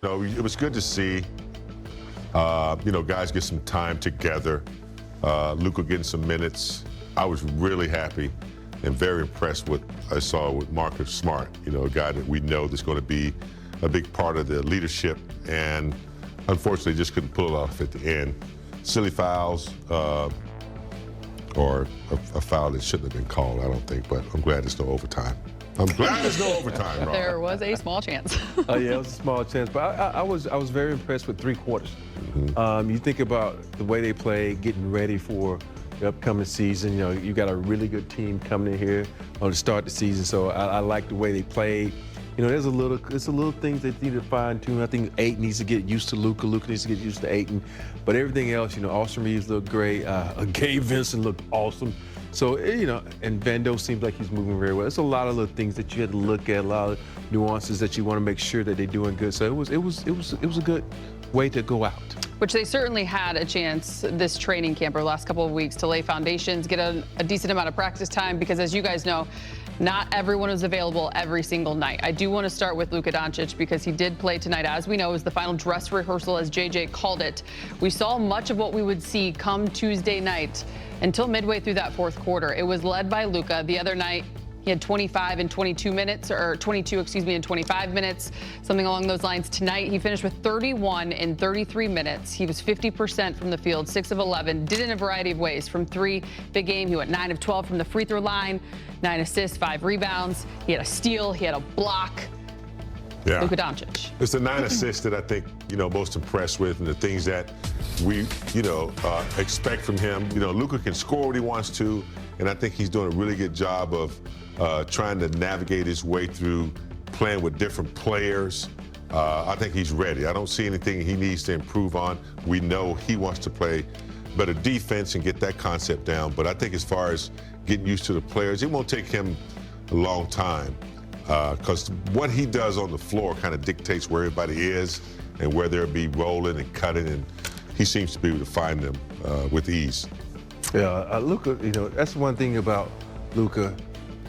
No, it was good to see, guys get some time together. Luka getting some minutes. I was really happy and very impressed with I saw with Marcus Smart, a guy that we know that's going to be a big part of the leadership, and unfortunately just couldn't pull it off at the end. Silly fouls, or a foul that shouldn't have been called, I don't think, but I'm glad there's no overtime. I'm glad there's no overtime, Rob. There was a small chance. Oh yeah, it was a small chance, but I was very impressed with three quarters. You think about the way they play, getting ready for the upcoming season. You got a really good team coming in here on the start of the season, so I like the way they played. There's a little things they need to fine tune. I think Ayton needs to get used to Luka. Luka needs to get used to Ayton. But everything else, Austin Reeves looked great. Gabe Vincent looked awesome. So, and Vando seems like he's moving very well. It's a lot of little things that you had to look at, a lot of nuances that you want to make sure that they're doing good. So it was a good way to go out. Which they certainly had a chance this training camp or last couple of weeks to lay foundations, get a decent amount of practice time, because as you guys know, not everyone is available every single night. I do want to start with Luka Doncic because he did play tonight. As we know, it was the final dress rehearsal, as JJ called it. We saw much of what we would see come Tuesday night until midway through that fourth quarter. It was led by Luka. The other night, he had 25 in 22 minutes, or 22, in 25 minutes, something along those lines. Tonight, he finished with 31 in 33 minutes. He was 50% from the field, 6 of 11, did it in a variety of ways. From three, big game, he went 9 of 12 from the free throw line, 9 assists, 5 rebounds. He had a steal, he had a block. Yeah. Luka Doncic. It's the 9 assists that I think, most impressed with, and the things that we, expect from him. Luka can score what he wants to, and I think he's doing a really good job of trying to navigate his way through playing with different players. I think he's ready. I don't see anything he needs to improve on. We know he wants to play better defense and get that concept down, but I think as far as getting used to the players, it won't take him a long time, because what he does on the floor kind of dictates where everybody is and where they'll be rolling and cutting, and he seems to be able to find them with ease. Yeah, Luka, that's one thing about Luka.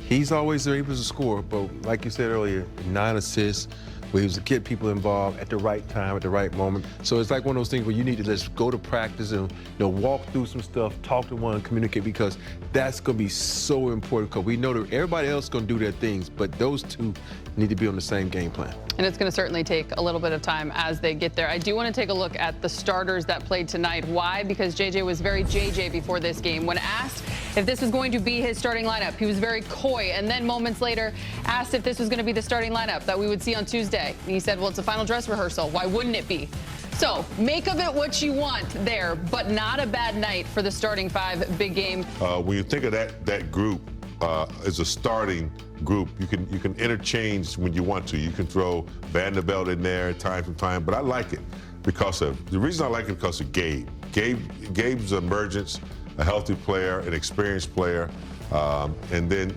He's always able to score, but like you said earlier, 9 assists, where he was to get people involved at the right time, at the right moment. So it's like one of those things where you need to just go to practice and walk through some stuff, talk to one, communicate, because that's going to be so important, because we know that everybody else is going to do their things, but those two need to be on the same game plan. And it's going to certainly take a little bit of time as they get there. I do want to take a look at the starters that played tonight. Why? Because JJ was very JJ before this game. When asked if this was going to be his starting lineup, he was very coy, and then moments later asked if this was going to be the starting lineup that we would see on Tuesday. And he said, well, it's a final dress rehearsal. Why wouldn't it be? So make of it what you want there, but not a bad night for the starting 5 big game. When you think of that group as a starting group, you can interchange when you want to. You can throw Vanderbilt in there time from time, but I like it because of the reason I like it because of Gabe. Gabe's emergence, a healthy player, an experienced player, and then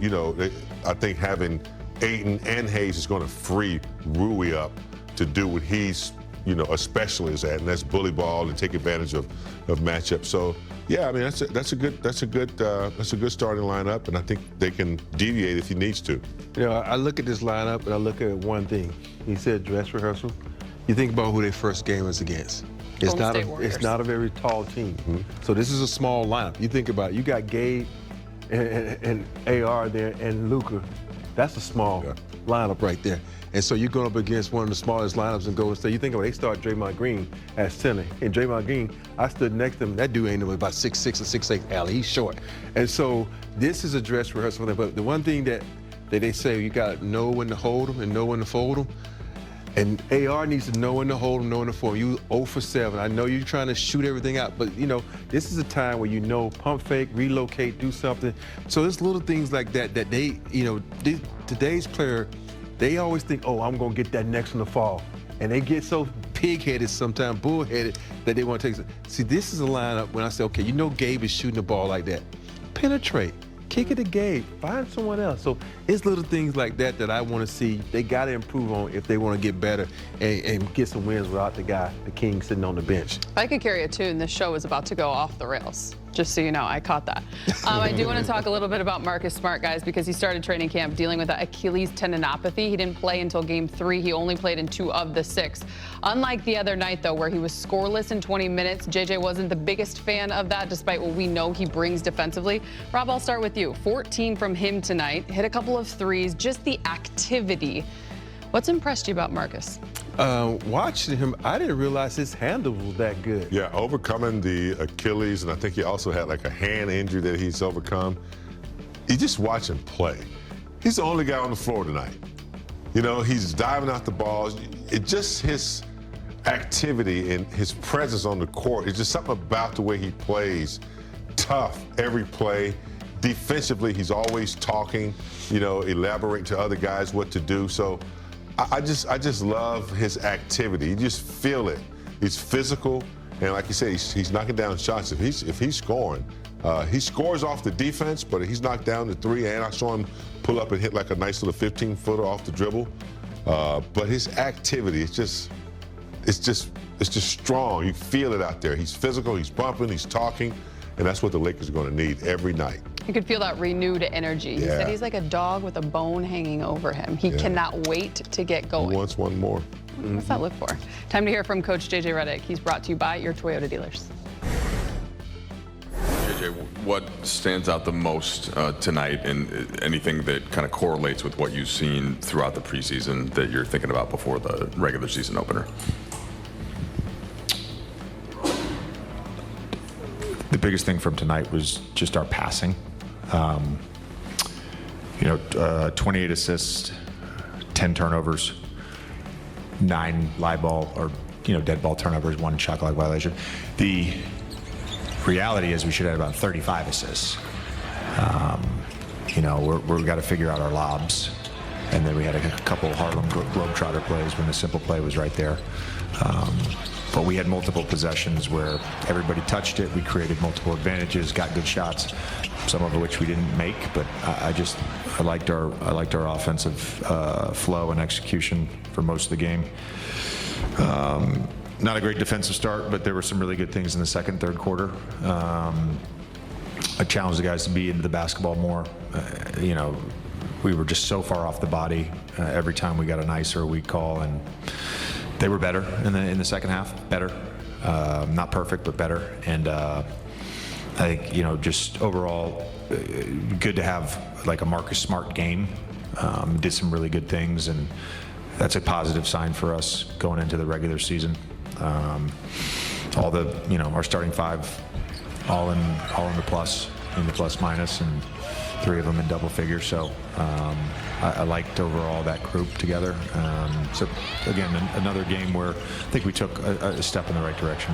I think having Ayton and Hayes is going to free Rui up to do what he's a specialist at, and that's bully ball and take advantage of matchups. So yeah, I mean that's a good starting lineup, and I think they can deviate if he needs to. I look at this lineup and I look at one thing. He said dress rehearsal. You think about who their first game was against. It's not a very tall team. Mm-hmm. So this is a small lineup. You think about it, you got Gabe and AR there and Luka. That's a small lineup right there. And so you're going up against one of the smallest lineups in Golden State. You think about it, they start Draymond Green at center. And Draymond Green, I stood next to him. That dude ain't about 6'6" or 6'8", Allie. He's short. And so this is a dress rehearsal for them. But the one thing that they say, you got to know when to hold them and know when to fold them. And AR needs to know when to hold them, know when to fold them. You 0 for 7. I know you're trying to shoot everything out, but this is a time where pump fake, relocate, do something. So there's little things like that they, today's player, they always think, oh, I'm going to get that next one to fall. And they get so pig-headed sometimes, bull-headed, that they want to take it. See, this is a lineup when I say, okay, Gabe is shooting the ball like that. Penetrate. Kick it to Gabe. Find someone else. So it's little things like that I want to see. They got to improve on if they want to get better and get some wins without the King, sitting on the bench. If I could carry a tune, this show is about to go off the rails. Just so you know, I caught that. I do want to talk a little bit about Marcus Smart, guys, because he started training camp dealing with that Achilles tendinopathy. He didn't play until game 3. He only played in 2 of the 6. Unlike the other night, though, where he was scoreless in 20 minutes, JJ wasn't the biggest fan of that, despite what we know he brings defensively. Rob, I'll start with you. 14 from him tonight, hit a couple of threes, just the activity. What's impressed you about Marcus? Watching him, I didn't realize his handle was that good. Yeah, overcoming the Achilles, and I think he also had like a hand injury that he's overcome. You just watch him play. He's the only guy on the floor tonight. You know, he's diving out the balls. It just his activity and his presence on the court. It's just something about the way he plays. Tough every play. Defensively, he's always talking, you know, elaborating to other guys what to do. So I just love his activity. You just feel it. He's physical, and like you said, he's knocking down shots. If he's scoring, he scores off the defense, but he's knocked down the 3, and I saw him pull up and hit like a nice little 15-footer off the dribble. But his activity, it's just strong. You feel it out there. He's physical. He's bumping. He's talking, and that's what the Lakers are going to need every night. You could feel that renewed energy. He said he's like a dog with a bone hanging over him. He cannot wait to get going. He wants one more. What's that look for? Time to hear from Coach JJ Redick. He's brought to you by your Toyota dealers. JJ, what stands out the most tonight, and anything that kind of correlates with what you've seen throughout the preseason that you're thinking about before the regular season opener? The biggest thing from tonight was just our passing. 28 assists, 10 turnovers, 9 live ball or dead ball turnovers, 1 shot clock violation. The reality is we should have about 35 assists. We've got to figure out our lobs, and then we had a couple of Harlem Globetrotter plays when the simple play was right there. But we had multiple possessions where everybody touched it. We created multiple advantages, got good shots, some of which we didn't make. But I liked our offensive flow and execution for most of the game. Not a great defensive start, but there were some really good things in the second, third quarter. I challenged the guys to be into the basketball more. We were just so far off the body every time we got a nice or a weak call, and they were better in the second half. Better, not perfect, but better. And I think just overall, good to have like a Marcus Smart game. Did some really good things, and that's a positive sign for us going into the regular season. All the our starting 5, all in the plus minus, and 3 of them in double figures. So I liked overall that group together. So again, another game where I think we took a step in the right direction.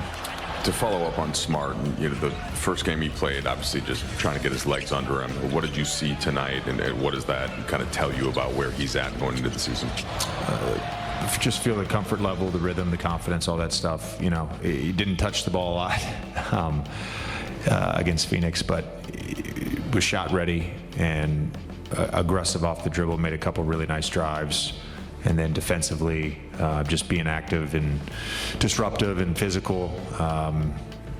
To follow up on Smart, the first game he played, obviously just trying to get his legs under him. What did you see tonight, and what does that kind of tell you about where he's at going into the season? Just feel the comfort level, the rhythm, the confidence, all that stuff. He didn't touch the ball a lot against Phoenix, but was shot ready and aggressive off the dribble, made a couple really nice drives, and then defensively just being active and disruptive and physical,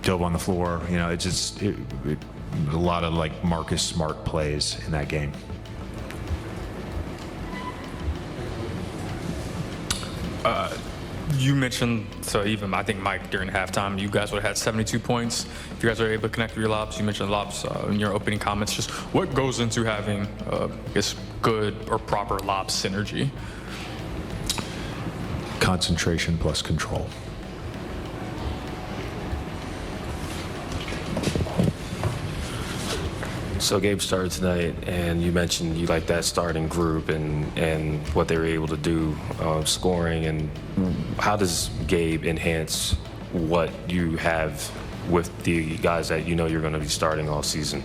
dove on the floor. It's just a lot of like Marcus Smart plays in that game. You mentioned, so even I think Mike during halftime, you guys would have had 72 points. If you guys are able to connect with your lobs, you mentioned lobs in your opening comments. Just what goes into having, good or proper lob synergy? Concentration plus control. So Gabe started tonight, and you mentioned you like that starting group and what they were able to do, scoring. And how does Gabe enhance what you have with the guys that you're going to be starting all season?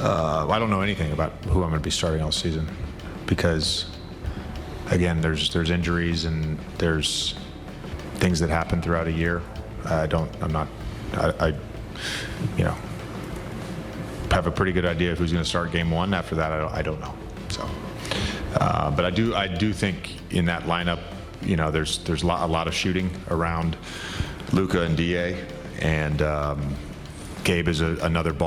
I don't know anything about who I'm going to be starting all season because, again, there's injuries and there's things that happen throughout a year. I have a pretty good idea of who's going to start game 1. After that, I don't know. So, but I do think in that lineup, there's a lot of shooting around Luka and Da, And Gabe is another ball